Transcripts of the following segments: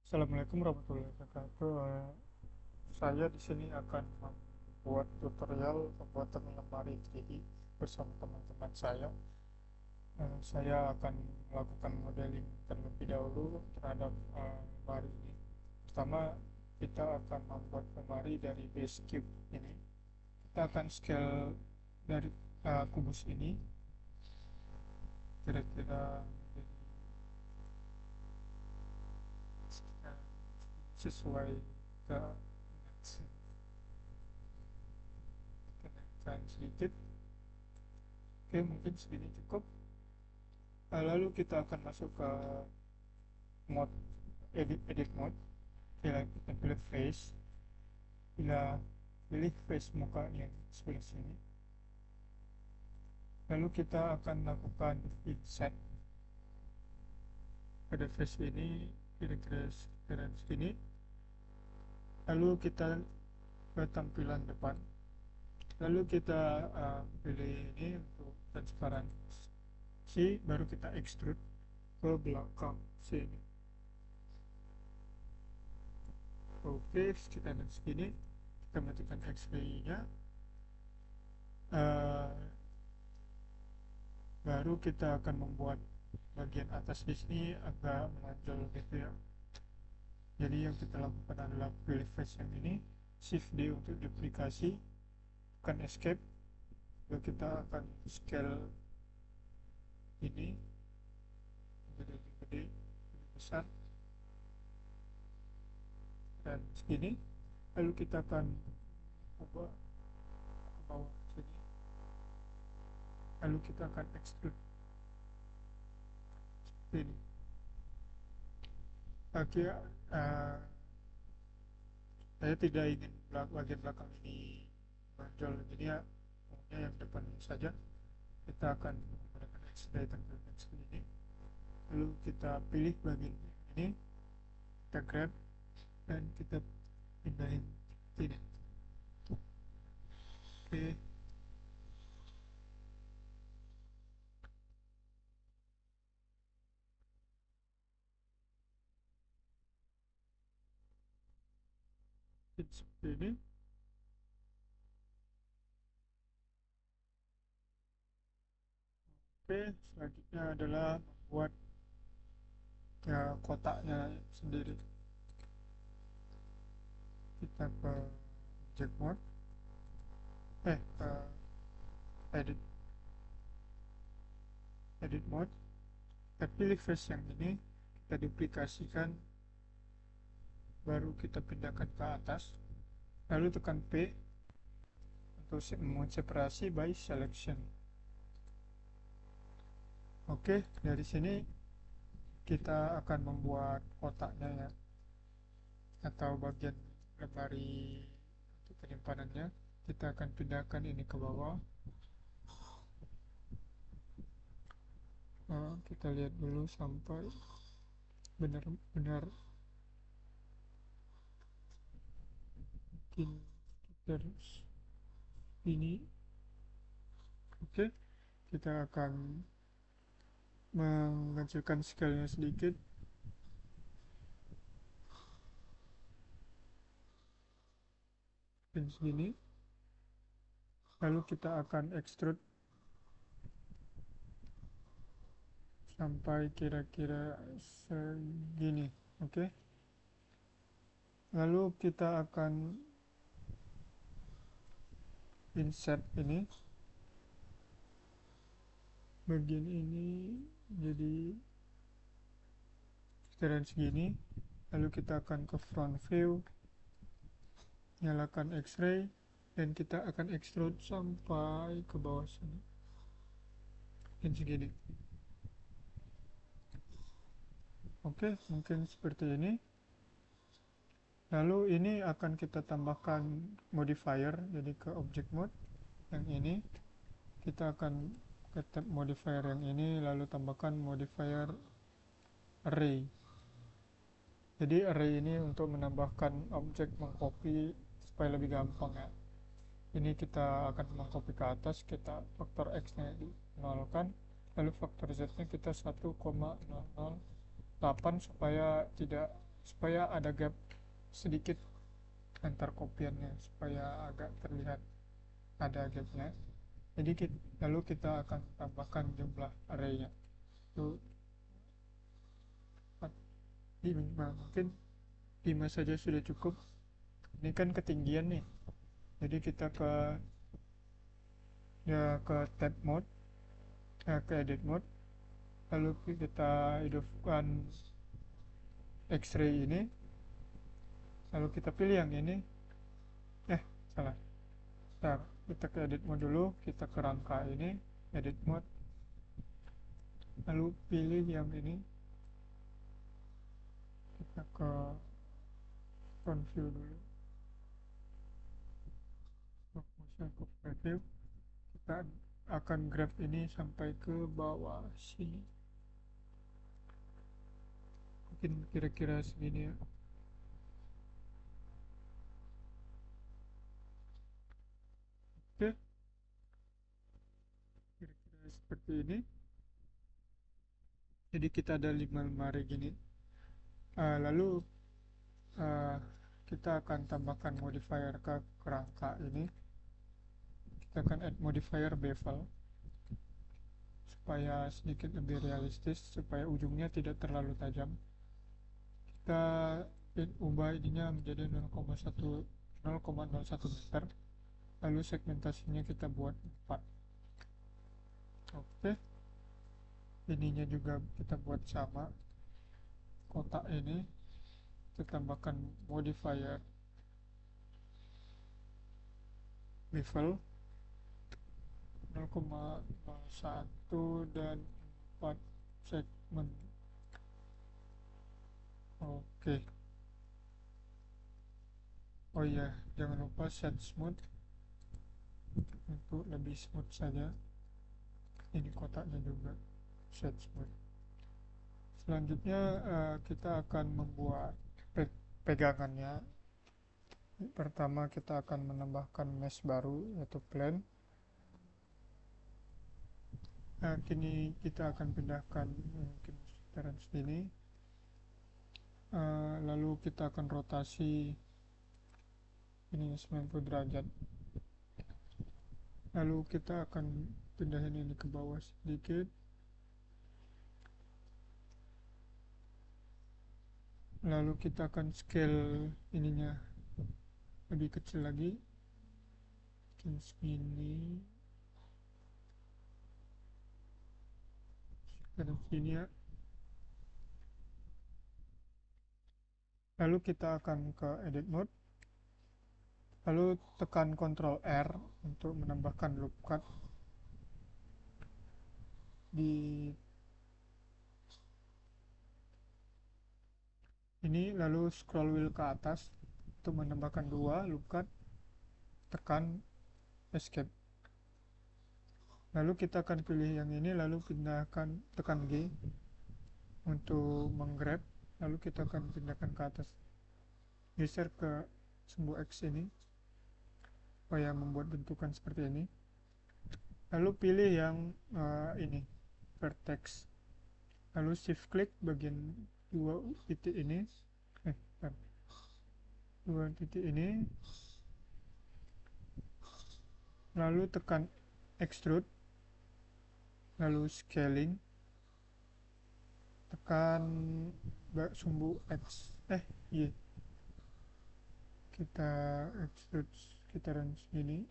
Assalamualaikum warahmatullahi wabarakatuh. Saya di sini akan membuat tutorial pembuatan lemari 3D bersama teman-teman saya. Saya akan melakukan modeling terlebih dahulu terhadap lemari ini. Pertama, kita akan membuat lemari dari base cube ini. Kita akan scale dari kubus ini kira-kira sesuai ke kenaikan sedikit. Oke, mungkin segini cukup. Lalu kita akan masuk ke mode edit mode. Kita pilih face. Bila pilih face muka yang sebelah sini, lalu kita akan lakukan inset pada face ini kira-kira sekitaran segini. Lalu kita ke tampilan depan, lalu kita pilih ini untuk transparansi, baru kita extrude ke belakang sini. Oke, sekitaran segini. Kita matikan X-ray nya, baru kita akan membuat bagian atas di sini agak menonjol gitu ya. Jadi yang kita lakukan adalah pilih face yang ini, shift D untuk duplikasi, tekan escape, lalu kita akan scale ini menjadi lebih gede, lebih besar, dan segini. Lalu kita akan ubah ke bawah sini, lalu kita akan extrude seperti ini. Oke, saya tidak ingin bagian belakang ini menonjol, jadi ya maunya yang depan ini saja. Kita akan menggunakan X-ray tampilan seperti ini, lalu kita pilih bagian ini, kita grab dan kita pindahin ini. Oke, seperti ini. Oke, selanjutnya adalah membuat kotaknya sendiri. Kita ke object mode, ke edit mode, kita pilih face yang ini, kita duplikasikan, baru kita pindahkan ke atas, lalu tekan P untuk separasi by selection. Oke, dari sini kita akan membuat kotaknya ya, atau bagian lemari untuk penyimpanannya. Kita akan pindahkan ini ke bawah. Kita lihat dulu sampai benar-benar mungkin terus ini. Oke, kita akan mengecilkan scale-nya sedikit. Dan segini. Lalu kita akan extrude sampai kira-kira segini. Oke. Lalu kita akan insert ini, bagian ini jadi sekitaran segini. Lalu kita akan ke front view, nyalakan X-ray, dan kita akan extrude sampai ke bawah sini dan segini. Oke, mungkin seperti ini. Lalu ini akan kita tambahkan modifier, jadi ke object mode yang ini kita akan ke tab modifier yang ini, lalu tambahkan modifier array. Jadi array ini untuk menambahkan objek mengcopy supaya lebih gampang ya. Ini kita akan mengcopy ke atas, kita faktor x nya dinolkan, lalu faktor z nya kita 1,008 supaya tidak supaya ada gap sedikit antar kopiannya, supaya agak terlihat ada gapnya. Jadi lalu kita akan tambahkan jumlah arraynya itu 5. Mungkin 5 saja sudah cukup. Ini kan ketinggian nih, jadi kita ke tab mode, ke edit mode, lalu kita hidupkan X-ray ini, lalu kita pilih yang ini. Salah. Nah, kita ke edit mode dulu, kita ke rangka ini, edit mode, lalu pilih yang ini, kita ke front view dulu, motion ke preview. Kita akan grab ini sampai ke bawah sini, mungkin kira-kira segini ya. Oke, kira-kira seperti ini. Jadi kita ada 5 lemari gini. Lalu uh, kita akan tambahkan modifier ke kerangka ini. Kita akan add modifier bevel supaya sedikit lebih realistis, supaya ujungnya tidak terlalu tajam. Kita ubah ininya menjadi 0,01 meter, lalu segmentasinya kita buat 4. Oke, ininya juga kita buat sama, kotak ini kita tambahkan modifier bevel 0,01 dan 4 segmen. Oke. Oh iya, jangan lupa set smooth untuk lebih smooth saja. Ini kotaknya juga set smooth. Selanjutnya kita akan membuat pegangannya. Pertama kita akan menambahkan mesh baru, yaitu plane. Kini kita akan pindahkan mungkin sekitaran sini. Lalu kita akan rotasi ini 90 derajat. Lalu kita akan pindahin ini ke bawah sedikit. Lalu kita akan scale ininya lebih kecil lagi, mungkin segini, sekarang sini ya. Lalu kita akan ke edit mode, lalu tekan Ctrl R untuk menambahkan loop cut di ini, lalu scroll wheel ke atas untuk menambahkan 2 loop cut, tekan escape. Lalu kita akan pilih yang ini, lalu pindahkan, tekan G untuk menggrab, lalu kita akan pindahkan ke atas, geser ke sumbu X ini supaya membuat bentukan seperti ini. Lalu pilih yang ini, vertex, lalu shift klik bagian 2 titik ini, 2 titik ini, lalu tekan extrude, lalu scaling, tekan sumbu X, Y, kita extrude sekitaran sini.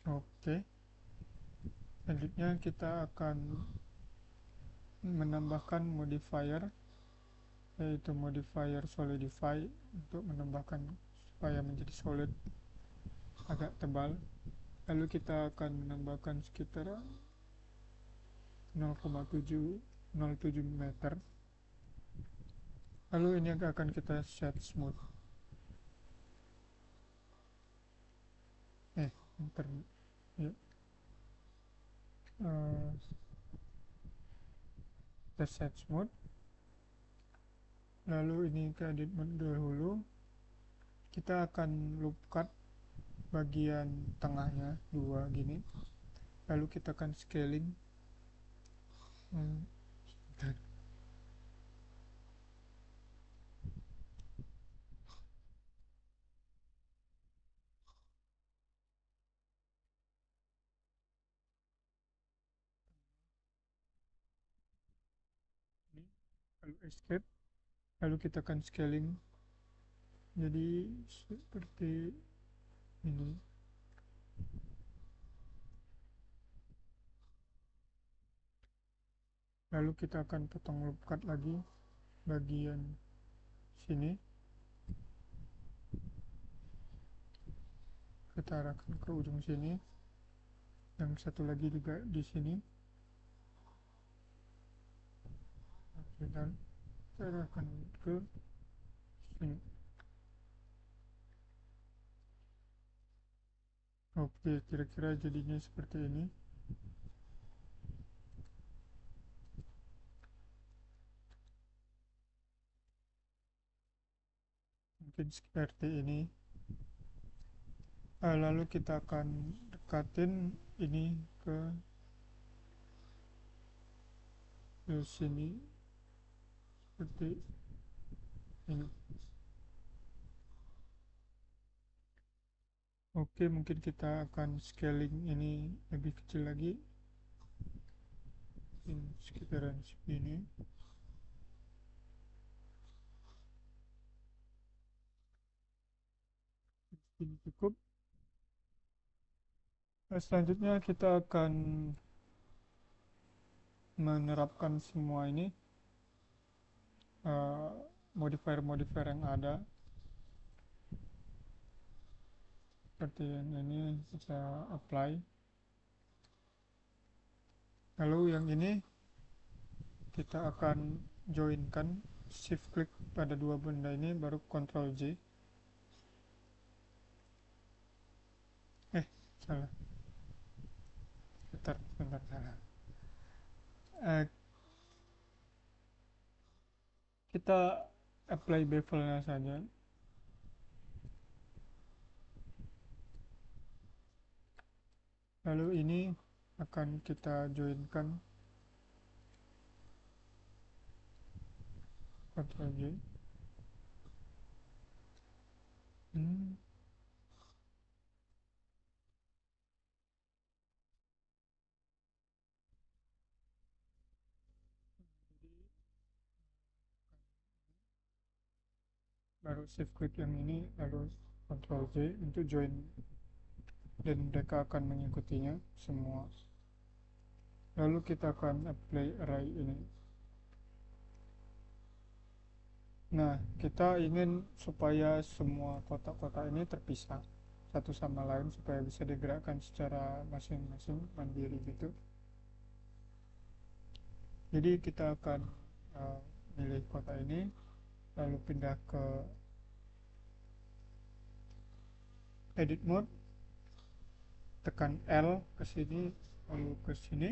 Oke, selanjutnya kita akan menambahkan modifier, yaitu modifier solidify, untuk menambahkan supaya menjadi solid, agak tebal. Lalu kita akan menambahkan sekitar 0,07 meter. Lalu ini akan kita set smooth. Ya. Kita set smooth. Lalu ini ke edit mode dahulu. Kita akan loop cut bagian tengahnya 2 gini. Lalu kita akan scaling. lalu escape, lalu kita akan scaling jadi seperti ini. Lalu kita akan potong loop cut lagi bagian sini, kita arahkan ke ujung sini, yang satu lagi juga di sini, dan kita arahkan ke sini. Oke, kira-kira jadinya seperti ini. Mungkin seperti ini. Lalu kita akan dekatin ini ke sini seperti ini. Oke, mungkin kita akan scaling ini lebih kecil lagi, mungkin sekitaran segini. Ini cukup. Selanjutnya kita akan menerapkan semua ini modifier-modifier yang ada, seperti yang ini kita apply. Lalu yang ini kita akan joinkan, shift klik pada dua benda ini, baru Ctrl J. Salah, bentar salah. Kita apply bevelnya saja. Lalu ini akan kita joinkan, Ctrl J. Baru shift klik yang ini, lalu Ctrl J untuk join, dan mereka akan mengikutinya semua. Lalu kita akan apply array ini. Nah, kita ingin supaya semua kotak-kotak ini terpisah satu sama lain supaya bisa digerakkan secara masing-masing mandiri gitu. Jadi kita akan pilih kotak ini, lalu pindah ke edit mode, tekan L ke sini, lalu ke sini,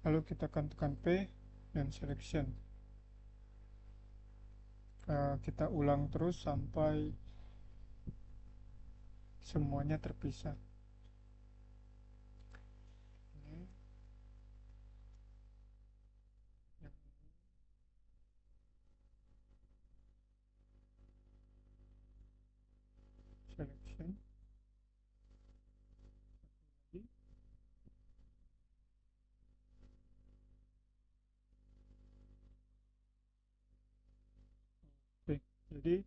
lalu kita akan tekan P dan selection. Kita ulang terus sampai semuanya terpisah. Ini selection lagi. Oke, jadi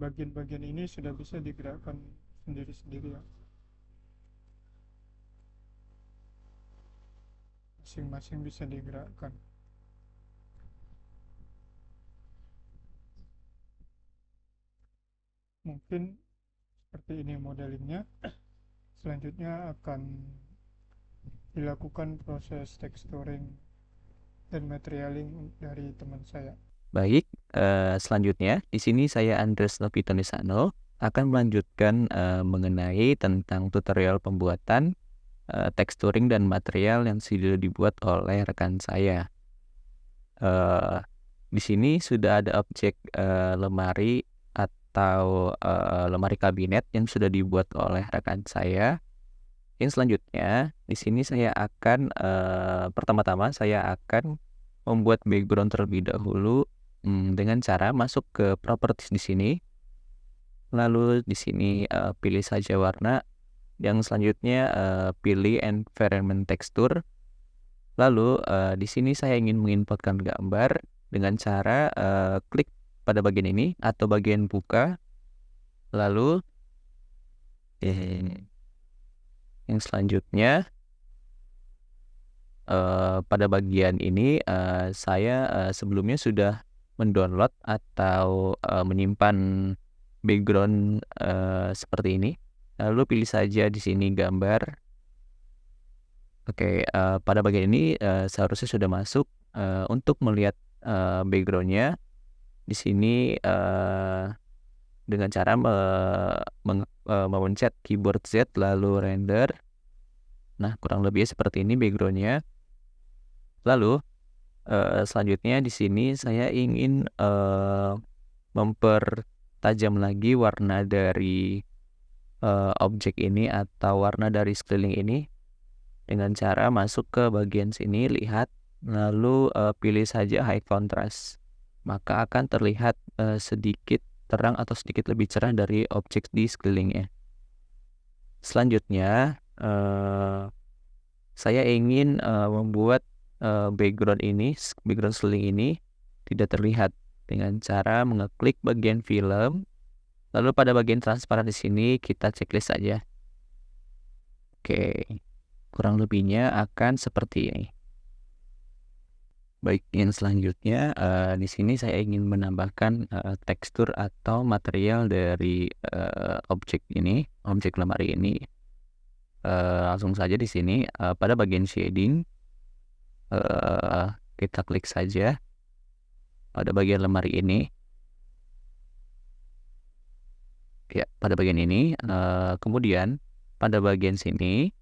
bagian-bagian ini sudah bisa digerakkan sendiri-sendiri ya, masing-masing bisa digerakkan. Mungkin seperti ini modelingnya. Selanjutnya akan dilakukan proses texturing dan materialing dari teman saya. Baik, selanjutnya di sini saya Andres Novitonisano akan melanjutkan mengenai tentang tutorial pembuatan texturing dan material yang sudah dibuat oleh rekan saya. Di sini sudah ada objek lemari atau lemari kabinet yang sudah dibuat oleh rekan saya. Yang selanjutnya di sini saya akan pertama-tama saya akan membuat background terlebih dahulu dengan cara masuk ke properties di sini. Lalu di sini pilih saja warna. Yang selanjutnya pilih environment texture. Lalu di sini saya ingin menginputkan gambar. dengan cara klik pada bagian ini atau bagian buka, lalu yang selanjutnya pada bagian ini saya sebelumnya sudah mendownload atau menyimpan background seperti ini. Lalu pilih saja di sini gambar. Oke, pada bagian ini seharusnya sudah masuk. Untuk melihat background-nya di sini dengan cara memencet keyboard Z lalu render. Nah, kurang lebih seperti ini background-nya. Lalu selanjutnya di sini saya ingin mempertajam lagi warna dari objek ini atau warna dari sekeliling ini dengan cara masuk ke bagian sini, lihat, lalu pilih saja high contrast. Maka akan terlihat sedikit terang atau sedikit lebih cerah dari objek di sekelilingnya. Selanjutnya saya ingin membuat background sekeliling ini tidak terlihat dengan cara mengeklik bagian film, lalu pada bagian transparan di sini kita checklist saja. Oke, kurang lebihnya akan seperti ini. Baik, yang selanjutnya di sini saya ingin menambahkan tekstur atau material dari objek lemari ini. Langsung saja di sini pada bagian shading kita klik saja pada bagian lemari ini. Ya, pada bagian ini. Kemudian pada bagian sini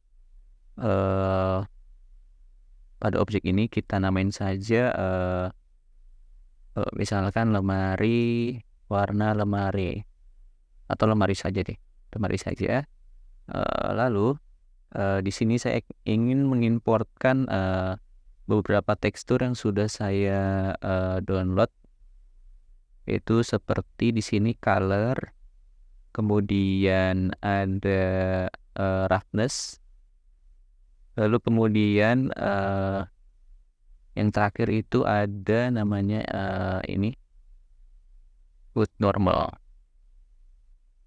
pada objek ini kita namain saja misalkan lemari, warna lemari, atau lemari saja deh, lemari saja. Lalu di sini saya ingin mengimportkan beberapa tekstur yang sudah saya download, yaitu seperti di sini color, kemudian ada roughness, lalu kemudian yang terakhir itu ada namanya ini wood normal.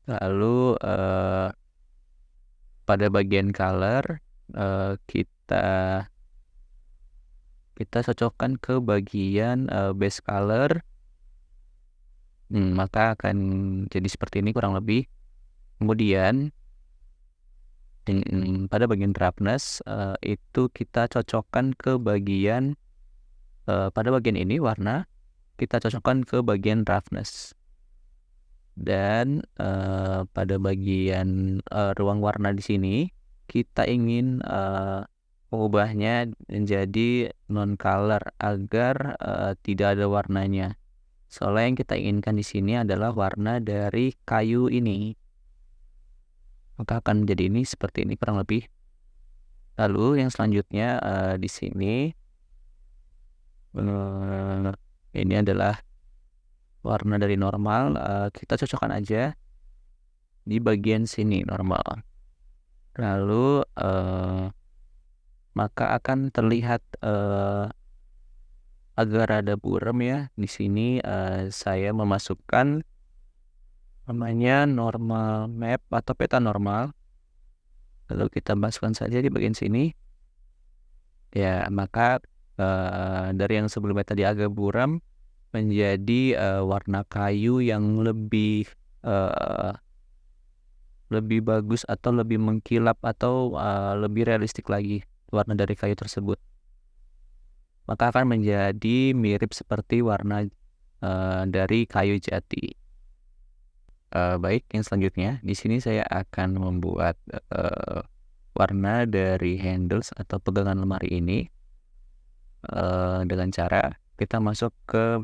Lalu pada bagian color kita cocokkan ke bagian base color. Maka akan jadi seperti ini kurang lebih. Kemudian pada bagian roughness itu kita cocokkan ke bagian pada bagian ini warna kita cocokkan ke bagian roughness. Dan pada bagian ruang warna di sini kita ingin mengubahnya menjadi non color agar tidak ada warnanya. Soalnya yang kita inginkan di sini adalah warna dari kayu ini. Maka akan menjadi ini seperti ini kurang lebih. Lalu yang selanjutnya di sini ini adalah warna dari normal. Kita cocokkan aja di bagian sini normal. Lalu maka akan terlihat agak rada buram ya. Di sini saya memasukkan namanya normal map atau peta normal. Lalu kita masukkan saja di bagian sini. Ya, maka dari yang sebelumnya tadi agak buram menjadi warna kayu yang lebih bagus atau lebih mengkilap atau lebih realistik lagi warna dari kayu tersebut. Maka akan menjadi mirip seperti warna dari kayu jati. Baik, yang selanjutnya di sini saya akan membuat warna dari handles atau pegangan lemari ini dengan cara kita masuk ke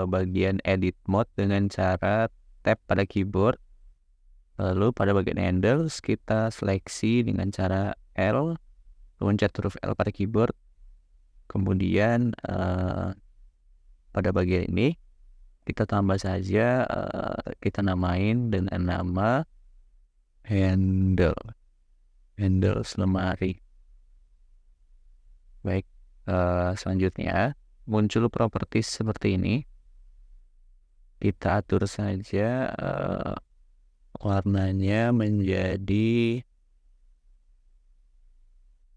bagian edit mode dengan cara tap pada keyboard. Lalu pada bagian handles kita seleksi dengan cara L, pencet huruf L pada keyboard. Kemudian pada bagian ini kita tambah saja, kita namain dengan nama handles lemari. Baik, selanjutnya muncul properties seperti ini. Kita atur saja warnanya menjadi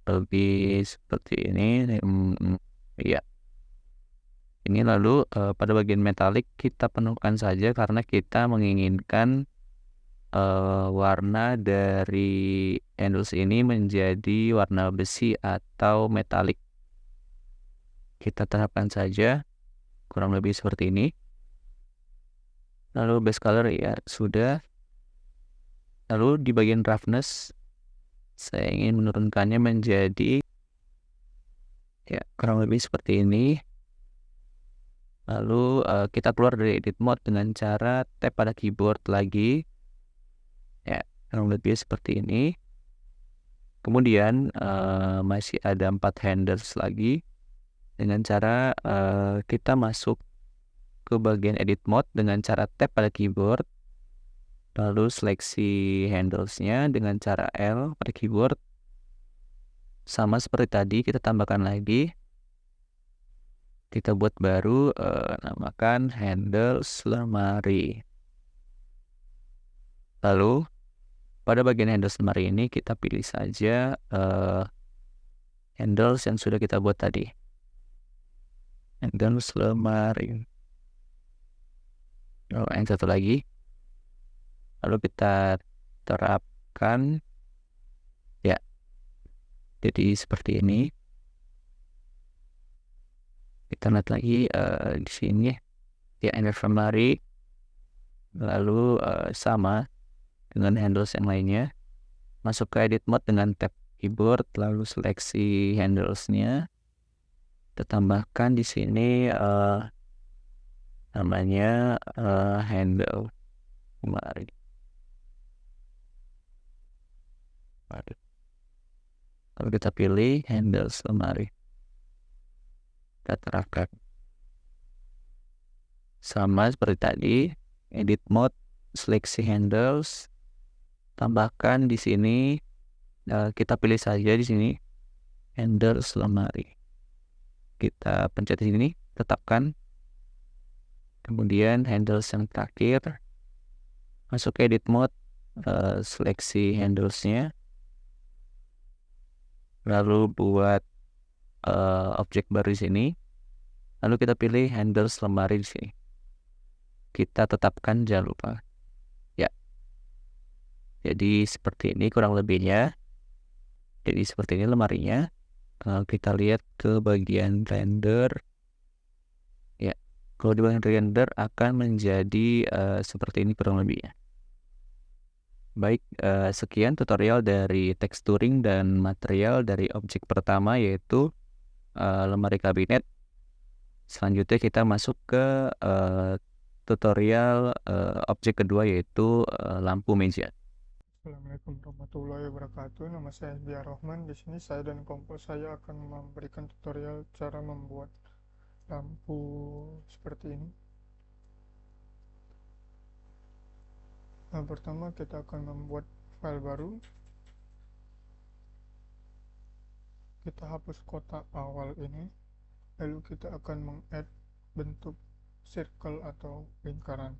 lebih seperti ini. Ya, ini lalu pada bagian metalik kita penuhkan saja karena kita menginginkan warna dari handles ini menjadi warna besi atau metalik. Kita terapkan saja kurang lebih seperti ini. Lalu base color ya sudah. Lalu di bagian roughness saya ingin menurunkannya menjadi ya kurang lebih seperti ini. Lalu kita keluar dari edit mode dengan cara tap pada keyboard lagi. Ya, kurang lebih seperti ini. Kemudian masih ada 4 handles lagi. Dengan cara kita masuk ke bagian edit mode dengan cara tap pada keyboard. Lalu seleksi handlesnya dengan cara L pada keyboard. Sama seperti tadi, kita tambahkan lagi. Kita buat baru, namakan handles lemari. Lalu, pada bagian handles lemari ini kita pilih saja handles yang sudah kita buat tadi. Handles lemari. Oh, yang satu lagi. Lalu kita terapkan. Ya, jadi seperti ini. Kita lihat lagi di sini. Ya, handles lemari. Lalu sama dengan handles yang lainnya. Masuk ke edit mode dengan tab keyboard, lalu seleksi handlesnya. Kita tambahkan di sini namanya handle lemari. Lalu kita pilih handles lemari. Kita terapkan. Sama seperti tadi, edit mode, seleksi handles, tambahkan di sini. Kita pilih saja di sini handles lemari. Kita pencet di sini, tetapkan. Kemudian handles yang terakhir, masuk ke edit mode, seleksi handlesnya, lalu buat objek baru di sini, lalu kita pilih handles lemari di sini. Kita tetapkan, jangan lupa. Ya, jadi seperti ini kurang lebihnya. Jadi seperti ini lemarinya. Kita lihat ke bagian render. Ya, kalau di bagian render akan menjadi seperti ini kurang lebihnya. Baik, sekian tutorial dari texturing dan material dari objek pertama yaitu lemari kabinet. Selanjutnya kita masuk ke tutorial objek kedua yaitu lampu meja. Assalamualaikum warahmatullahi wabarakatuh. Nama saya Biar Rohman. Di sini saya dan kelompok saya akan memberikan tutorial cara membuat lampu seperti ini. Pertama kita akan membuat file baru. Kita hapus kotak awal ini. Lalu kita akan meng-add bentuk circle atau lingkaran.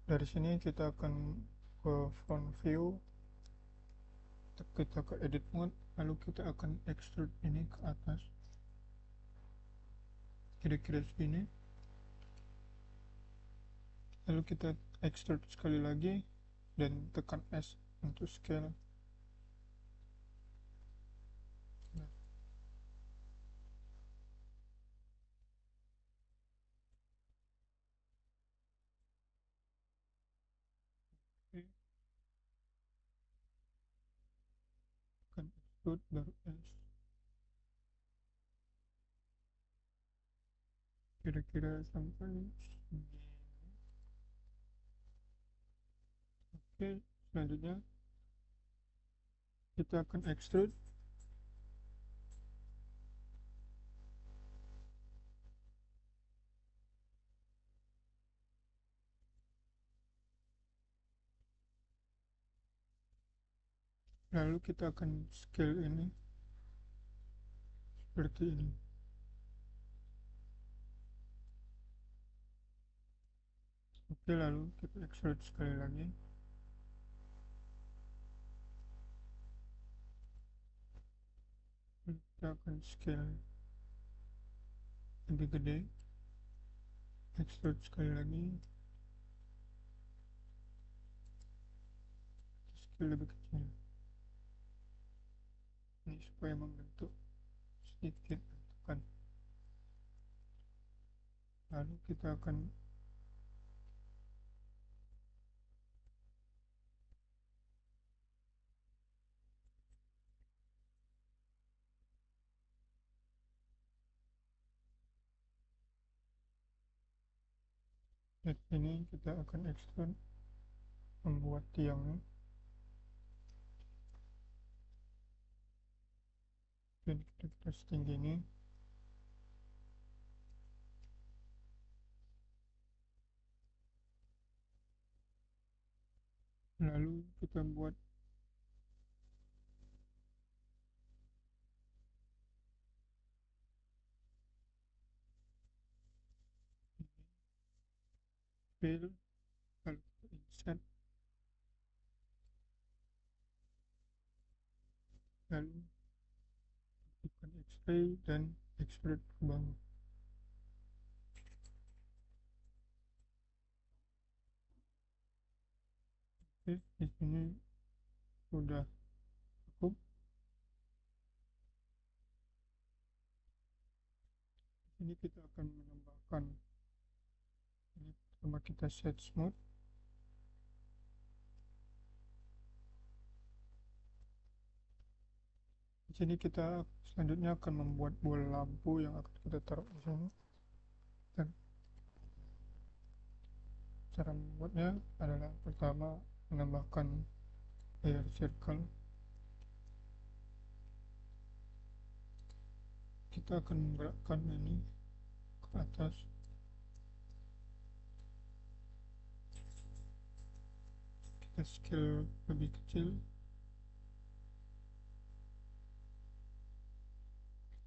Dari sini kita akan ke front view. Kita ke edit mode. Lalu kita akan extrude ini ke atas. Kira-kira segini. Lalu kita extrude sekali lagi dan tekan S untuk scale. Nah, oke. Tekan extrude baru S. Kira-kira sampai sini. Oke, selanjutnya kita akan extrude. Lalu kita akan scale ini seperti ini. Oke, lalu kita extrude sekali lagi. Kita akan scale lebih gede, extrude sekali lagi, scale lebih kecil. Ini supaya membentuk sedikit bentukan. Lalu kita akan lihat ini, kita akan extrude membuat tiangnya. Dan kita setinggi ini. Lalu kita buat fill, lalu kita insert, lalu aktifkan X-ray dan extrude ke bawah. Oke, di sini sudah cukup. Ini kita akan menambahkan, ini pertama kita set smooth. Di sini kita selanjutnya akan membuat bola lampu yang akan kita taruh di sini. Dan cara membuatnya adalah pertama menambahkan air circle. Kita akan menggerakkan ini ke atas. Kita scale lebih kecil.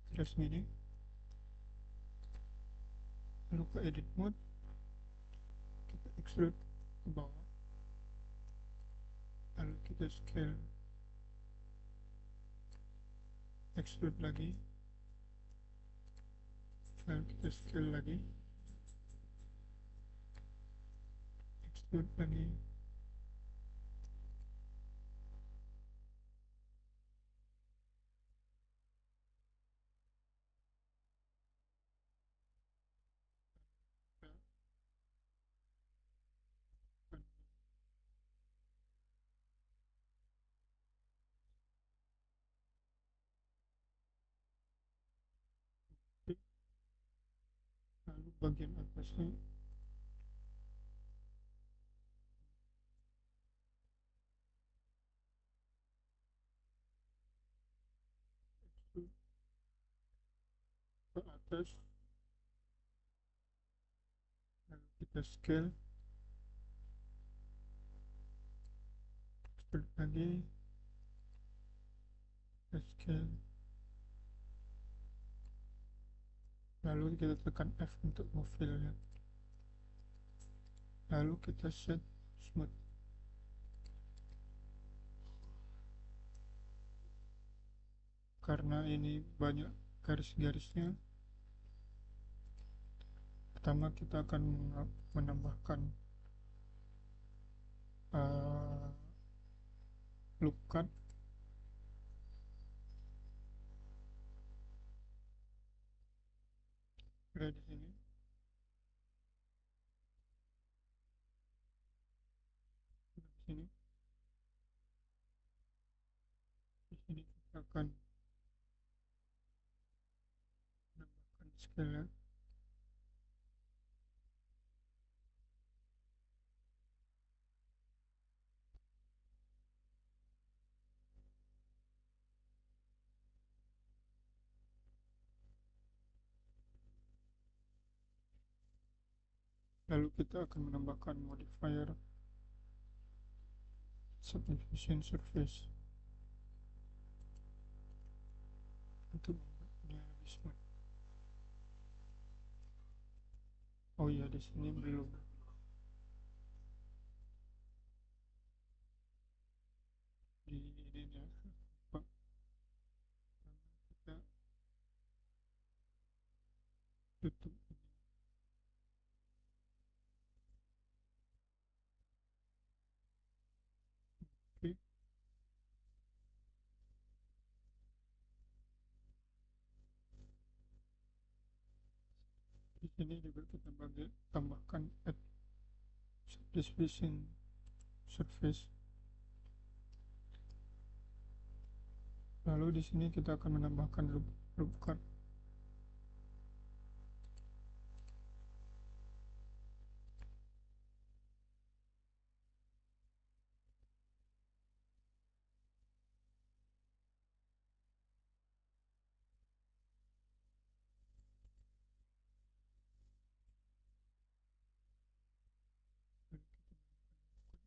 Terus gini. Lalu ke edit mode. Kita extrude ke bawah. Lalu kita scale. Extrude lagi. Lalu kita scale lagi. Extrude lagi. Lalu bagian atasnya extrude ke atas. Lalu kita scale. Extrude lagi. Kita scale. Lalu kita tekan F untuk memfillnya. Lalu kita set smooth. Karena ini banyak garis-garisnya, pertama kita akan menambahkan loop cut. Ada di sini. Di sini. Di sini kita akan menambahkan scale. Lalu kita akan menambahkan modifier subdivision surface untuk membuatnya lebih smooth. Oh iya, di sini belum sini juga kita tambahkan add subdivision surface. Lalu di sini kita akan menambahkan loop cut.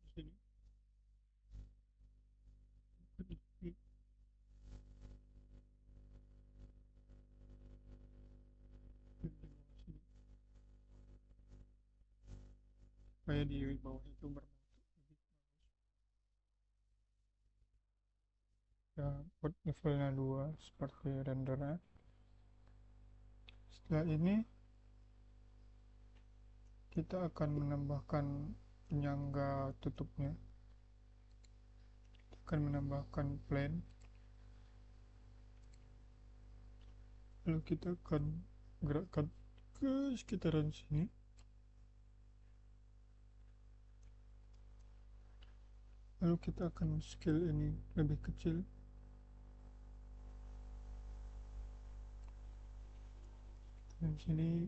Di sini di sini dan di bawah sini supaya di bawah itu berbentuk lebih bagus. Ya, buat levelnya 2 seperti rendernya. Setelah ini kita akan menambahkan penyangga tutupnya. Kita akan menambahkan plane, lalu kita akan gerakkan ke sekitaran sini, lalu kita akan scale ini lebih kecil, dan sini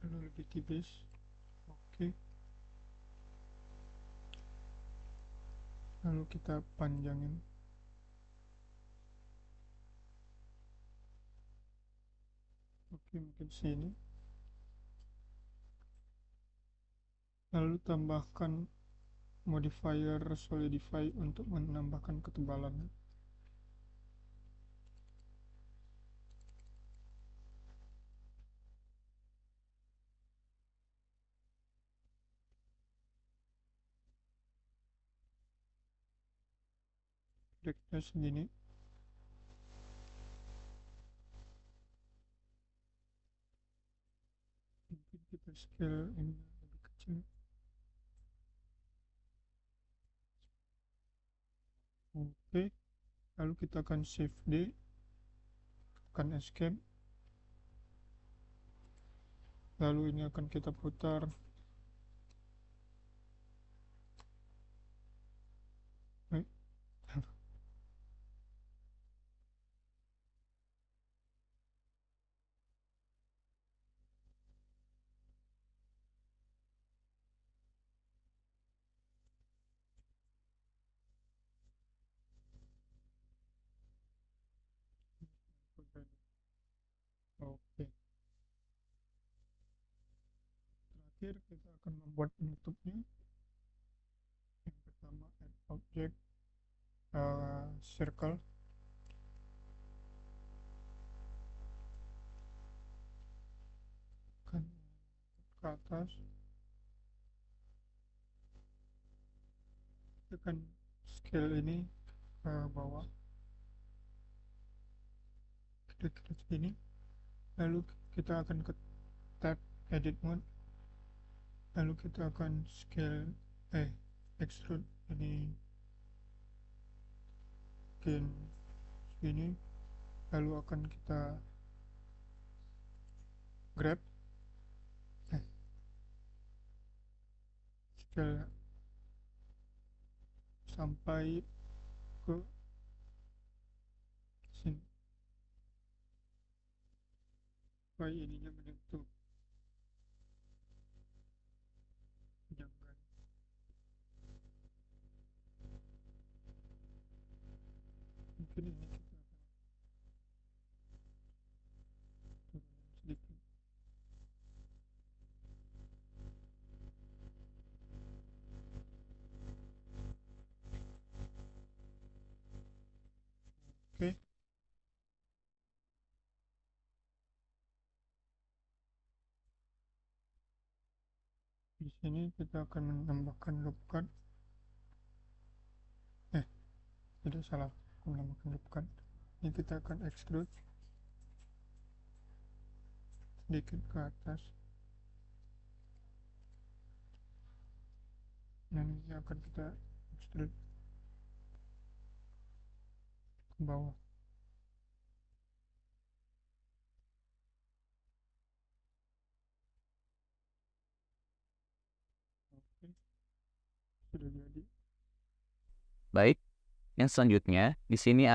lalu lebih tipis. Oke, lalu kita panjangin. Oke, mungkin sini, lalu tambahkan modifier solidify untuk menambahkan ketebalannya. Decknya segini, mungkin kita scale ini lebih kecil. Oke, lalu kita akan shift D, akan escape, lalu ini akan kita putar. Baik. Oke, terakhir kita akan membuat penutupnya. Yang pertama add object circle, kan ke atas, tekan scale ini ke bawah, klik sini, lalu kita akan ke tab edit mode, lalu kita akan scale extrude ini mungkin sini, lalu akan kita grab scale sampai ke sini supaya ininya menyentuh penyangga. Mungkin ini kita akan turunin sedikit. Oke, di sini kita akan menambahkan loop cut. Tidak salah, aku menambahkan loop cut. Ini kita akan extrude sedikit ke atas, dan ini akan kita extrude ke bawah. Oke, sudah jadi. Baik, yang selanjutnya di sini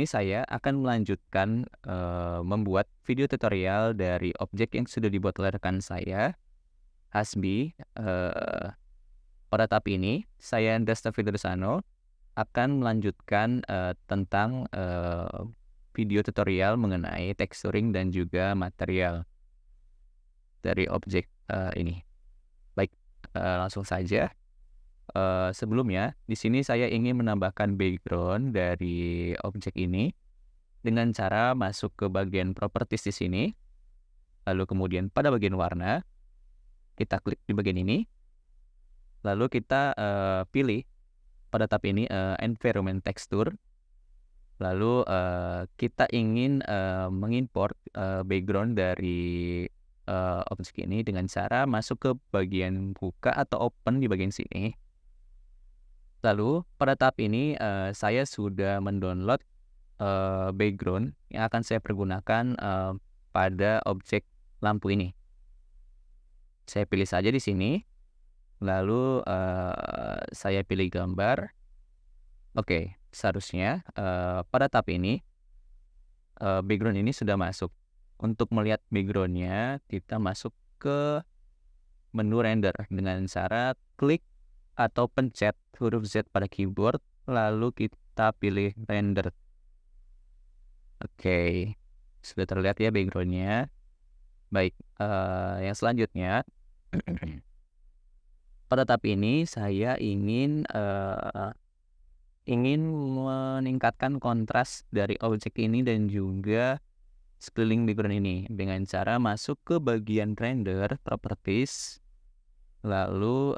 saya akan melanjutkan membuat video tutorial dari objek yang sudah dibuat oleh rekan saya, Hasbi. Pada tahap ini, saya Dasta Fidersano akan melanjutkan tentang video tutorial mengenai texturing dan juga material dari objek ini. Baik, langsung saja. Sebelumnya, di sini saya ingin menambahkan background dari objek ini dengan cara masuk ke bagian properties di sini, lalu kemudian pada bagian warna, kita klik di bagian ini, lalu kita pilih pada tab ini environment texture, lalu kita ingin mengimport background dari objek ini dengan cara masuk ke bagian buka atau open di bagian sini. Lalu pada tahap ini saya sudah mendownload background yang akan saya pergunakan pada objek lampu ini. Saya pilih saja di sini, lalu saya pilih gambar. Oke, seharusnya pada tahap ini background ini sudah masuk. Untuk melihat backgroundnya, kita masuk ke menu render dengan cara klik atau pencet huruf Z pada keyboard, lalu kita pilih render. Oke, sudah terlihat ya backgroundnya. Baik, yang selanjutnya pada tahap ini saya ingin meningkatkan kontras dari objek ini dan juga sekeliling background ini dengan cara masuk ke bagian render properties, lalu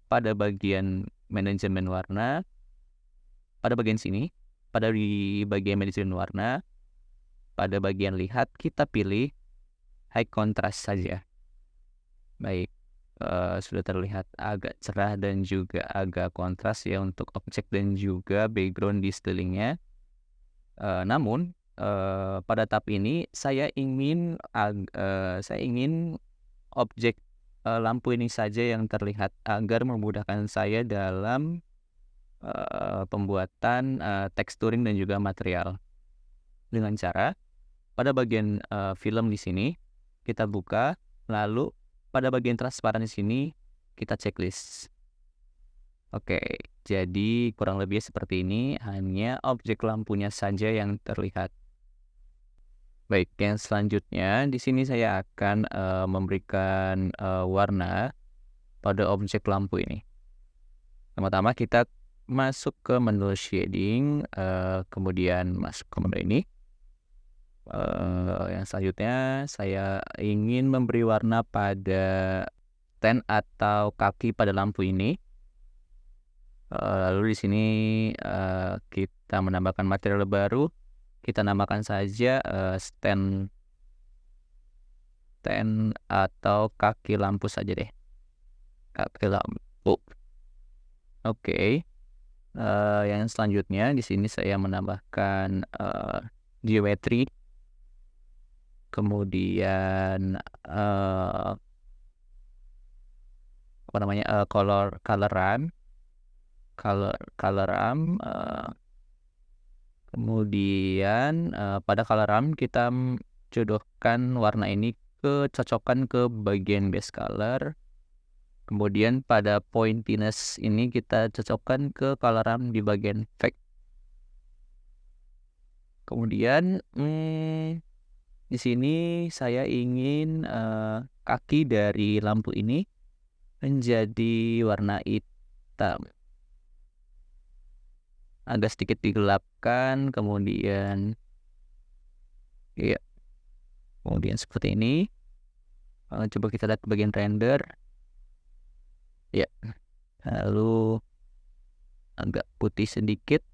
pada bagian manajemen warna, pada bagian sini, di bagian manajemen warna, pada bagian lihat kita pilih high contrast saja. Baik, sudah terlihat agak cerah dan juga agak kontras ya untuk objek dan juga background di sekelilingnya. Namun pada tahap ini saya ingin objek lampu ini saja yang terlihat agar memudahkan saya dalam pembuatan texturing dan juga material. Dengan cara pada bagian film di sini kita buka, lalu pada bagian transparan di sini kita checklist. Oke, jadi kurang lebih seperti ini, hanya objek lampunya saja yang terlihat. Baik, yang selanjutnya di sini saya akan memberikan warna pada objek lampu ini. Pertama kita masuk ke menu shading, kemudian masuk ke menu ini. Yang selanjutnya saya ingin memberi warna pada stand atau kaki pada lampu ini. Lalu di sini kita menambahkan material baru. Kita namakan saja stand atau kaki lampu saja deh. Kaki lampu. Oke. Yang selanjutnya di sini saya menambahkan geometri. Kemudian coloran. Kemudian pada coloran kita jodohkan warna ini cocokkan ke bagian base color. Kemudian pada pointiness ini kita cocokkan ke coloran di bagian fake. Kemudian di sini saya ingin kaki dari lampu ini menjadi warna hitam. Agak sedikit digelapkan, kemudian ya, kemudian seperti ini. Coba kita lihat bagian render. Ya, lalu agak putih sedikit,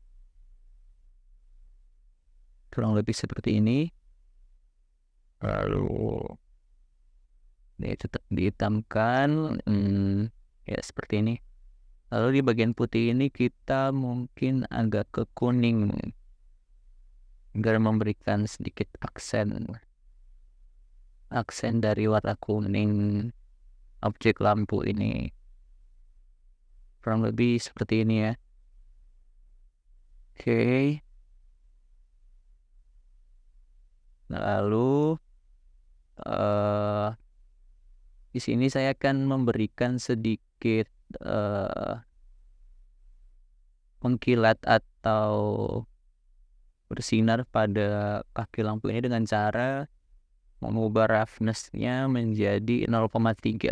kurang lebih seperti ini. Lalu ini tetap dihitamkan, ya seperti ini. Lalu di bagian putih ini kita mungkin agak ke kuning agar memberikan sedikit aksen dari warna kuning objek lampu ini. kurang lebih seperti ini ya. Oke. Lalu eh di sini saya akan memberikan sedikit mengkilat atau bersinar pada kaki lampu ini dengan cara mengubah roughness-nya menjadi 0,3.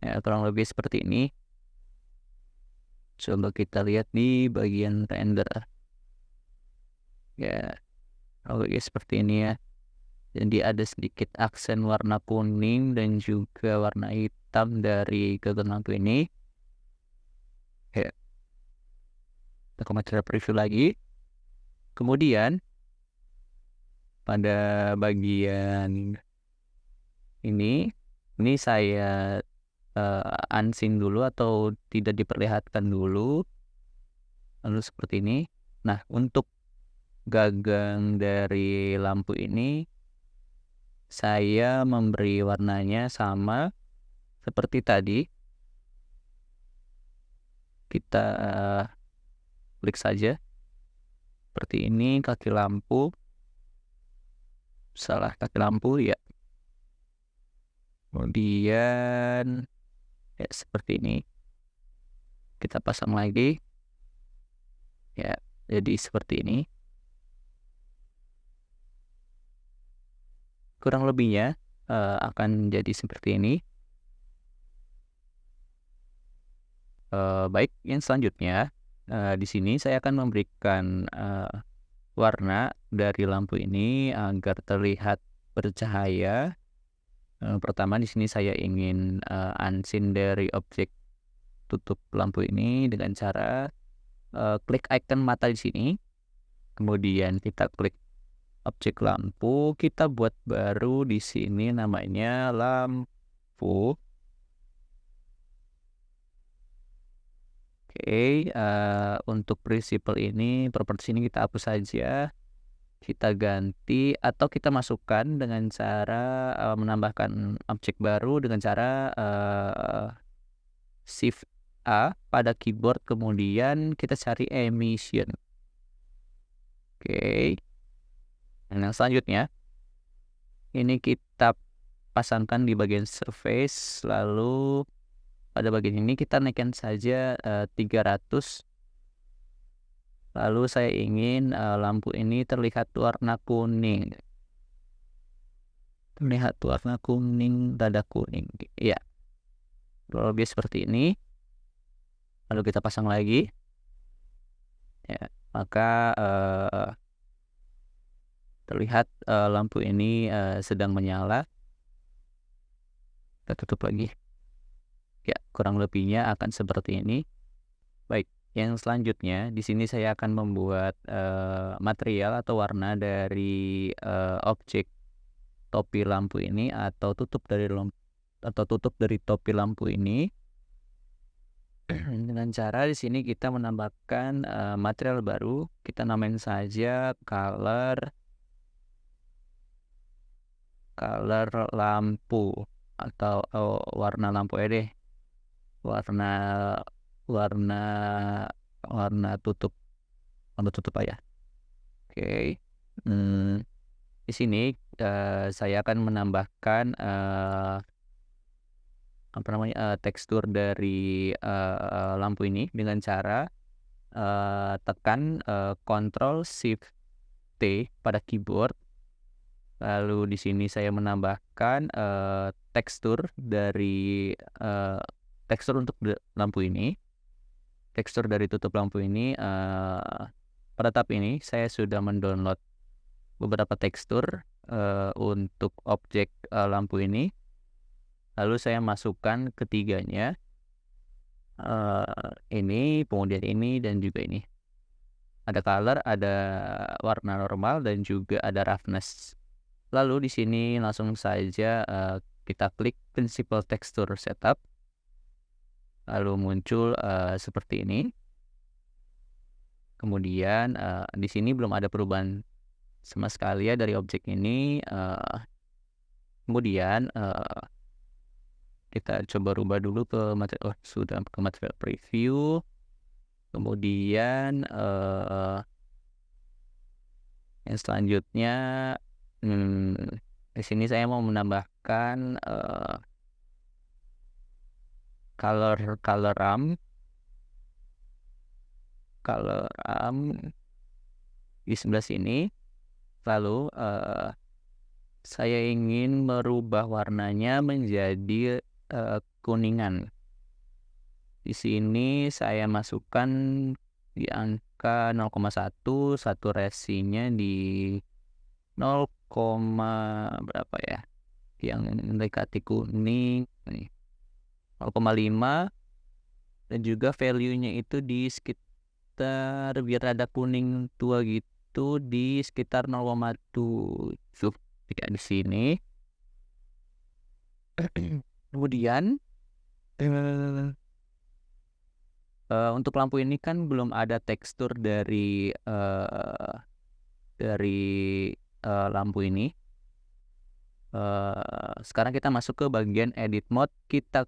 Ya, kurang lebih seperti ini. Coba kita lihat di bagian render. Ya, kurang lebih seperti ini ya. Jadi ada sedikit aksen warna kuning dan juga warna hitam dari gagang lampu ini. Ya, kita ke material preview lagi. Kemudian pada bagian ini saya unsyn dulu atau tidak diperlihatkan dulu. Lalu seperti ini. Nah, untuk gagang dari lampu ini saya memberi warnanya sama seperti tadi. Kita klik saja seperti ini kaki lampu. Salah kaki lampu ya. Kemudian ya seperti ini. Kita pasang lagi. Ya, jadi seperti ini. Kurang lebihnya akan jadi seperti ini. Baik, yang selanjutnya di sini saya akan memberikan warna dari lampu ini agar terlihat bercahaya. Pertama di sini saya ingin unsyn dari objek tutup lampu ini dengan cara klik icon mata di sini. Kemudian kita klik objek lampu, kita buat baru di sini namanya lampu. Oke, untuk prinsipal ini, properti ini kita hapus saja. Kita ganti atau kita masukkan dengan cara menambahkan objek baru dengan cara Shift A pada keyboard, kemudian kita cari emission. Oke. Dan yang selanjutnya, ini kita pasangkan di bagian surface, lalu pada bagian ini kita naikkan saja 300. Lalu saya ingin lampu ini terlihat warna kuning. Terlihat warna kuning, dada kuning. Iya. Kurang lebih seperti ini. Lalu kita pasang lagi. Ya, maka terlihat lampu ini sedang menyala. Kita tutup lagi. Ya, kurang lebihnya akan seperti ini. Baik, yang selanjutnya di sini saya akan membuat material atau warna dari objek topi lampu ini atau tutup dari topi lampu ini dengan cara di sini kita menambahkan material baru. Kita namain saja color lampu atau warna lampu deh. warna tutup aja. Oke. Di sini saya akan menambahkan tekstur dari lampu ini dengan cara tekan Ctrl Shift T pada keyboard. Lalu di sini saya menambahkan tekstur dari tekstur untuk lampu ini. Tekstur dari tutup lampu ini pada tahap ini saya sudah mendownload beberapa tekstur untuk objek lampu ini. Lalu saya masukkan ketiganya. Ini, kemudian ini, dan juga ini. Ada color, ada warna normal, dan juga ada roughness. Lalu di sini langsung saja kita klik Principal Texture Setup. Lalu muncul seperti ini. Kemudian di sini belum ada perubahan sama sekali ya dari objek ini. Kemudian Kita coba rubah dulu ke material, sudah ke material preview. Kemudian yang selanjutnya, di sini saya mau menambahkan color di sebelah sini. Lalu saya ingin merubah warnanya menjadi kuningan. Di sini saya masukkan di angka 0,1, saturasinya di 0, berapa ya? Yang mendekati kuning nih. 0,5, dan juga value-nya itu di sekitar, biar ada kuning tua gitu, di sekitar 0,7 ya di sini. Kemudian untuk lampu ini kan belum ada tekstur dari lampu ini. Sekarang kita masuk ke bagian edit mode. Kita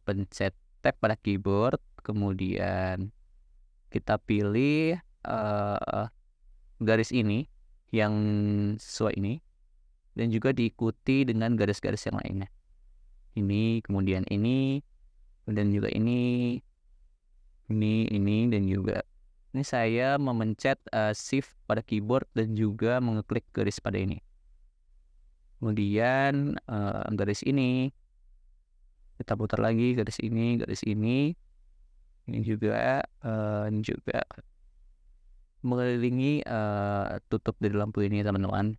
pencet tab pada keyboard, kemudian kita pilih garis ini yang sesuai ini, dan juga diikuti dengan garis-garis yang lainnya. Ini, kemudian ini, dan juga ini, dan juga ini. Saya memencet shift pada keyboard dan juga mengeklik garis pada ini. Kemudian garis ini kita putar lagi, garis ini juga mengelilingi tutup dari lampu ini, teman-teman.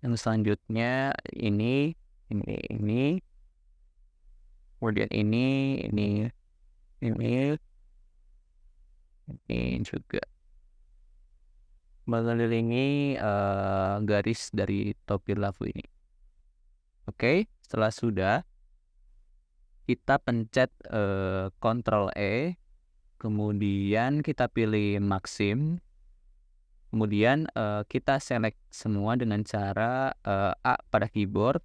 Yang selanjutnya ini, kemudian ini juga mengelilingi garis dari topi lampu ini. Oke, setelah sudah, kita pencet Ctrl E, kemudian kita pilih Maxim, kemudian kita select semua dengan cara A pada keyboard.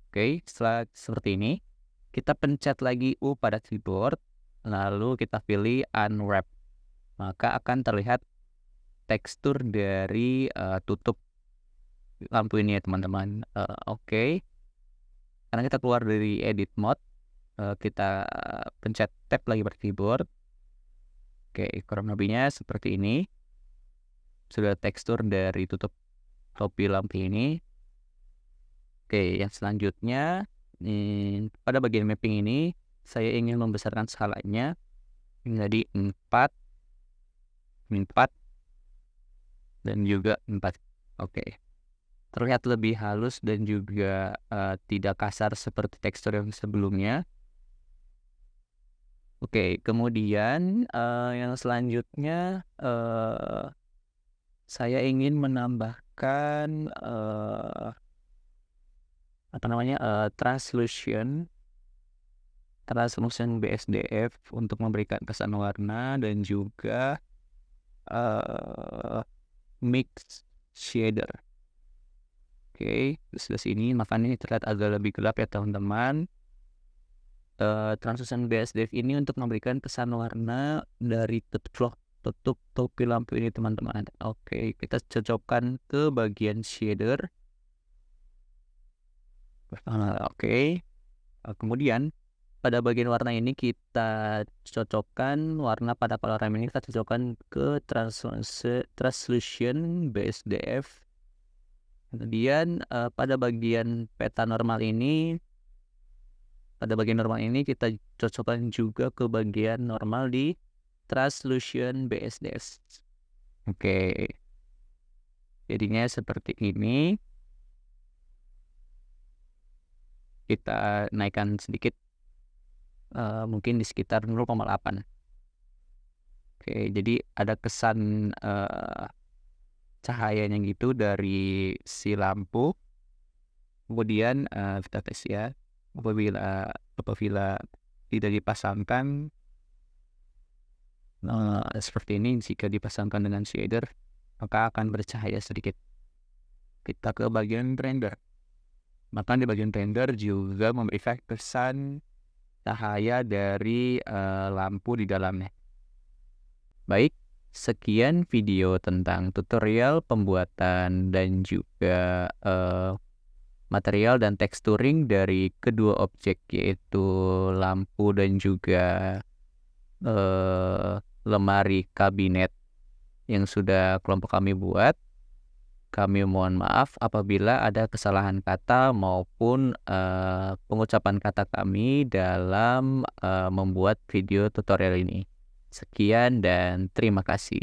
Oke, setelah seperti ini, kita pencet lagi U pada keyboard, lalu kita pilih Unwrap. Maka akan terlihat tekstur dari tutup lampu ini ya, teman-teman. Oke. Karena kita keluar dari edit mode, kita pencet tab lagi pada keyboard. Oke, kurang lebihnya seperti ini. Sudah tekstur dari tutup topi lampu ini. Oke, yang selanjutnya pada bagian mapping ini saya ingin membesarkan skalanya menjadi 4, dan juga 4. Oke. Terlihat lebih halus dan juga tidak kasar seperti tekstur yang sebelumnya. Oke, kemudian yang selanjutnya saya ingin menambahkan translusion BSDF untuk memberikan kesan warna, dan juga mix shader. Oke, sebelah sini, makanya ini terlihat agak lebih gelap ya, teman-teman. Translucent BSDF ini untuk memberikan kesan warna dari tutup topi lampu ini, teman-teman. Oke, kita cocokkan ke bagian shader. Oke. Kemudian pada bagian warna ini kita cocokkan warna pada color ini, kita cocokkan ke translucent BSDF. Kemudian pada bagian normal ini kita cocokkan juga ke bagian normal di translucent BSDF. Oke, jadinya seperti ini. Kita naikkan sedikit, mungkin di sekitar 0,8. Oke, jadi ada kesan cahayanya gitu dari si lampu. Kemudian kita tes ya, apabila tidak dipasangkan seperti ini, jika dipasangkan dengan shader maka akan bercahaya sedikit. Kita ke bagian render. Maka di bagian render juga memberikan kesan cahaya dari lampu di dalamnya. Baik, sekian video tentang tutorial pembuatan dan juga material dan texturing dari kedua objek, yaitu lampu dan juga lemari kabinet yang sudah kelompok kami buat. Kami mohon maaf apabila ada kesalahan kata maupun pengucapan kata kami dalam membuat video tutorial ini. Sekian dan terima kasih.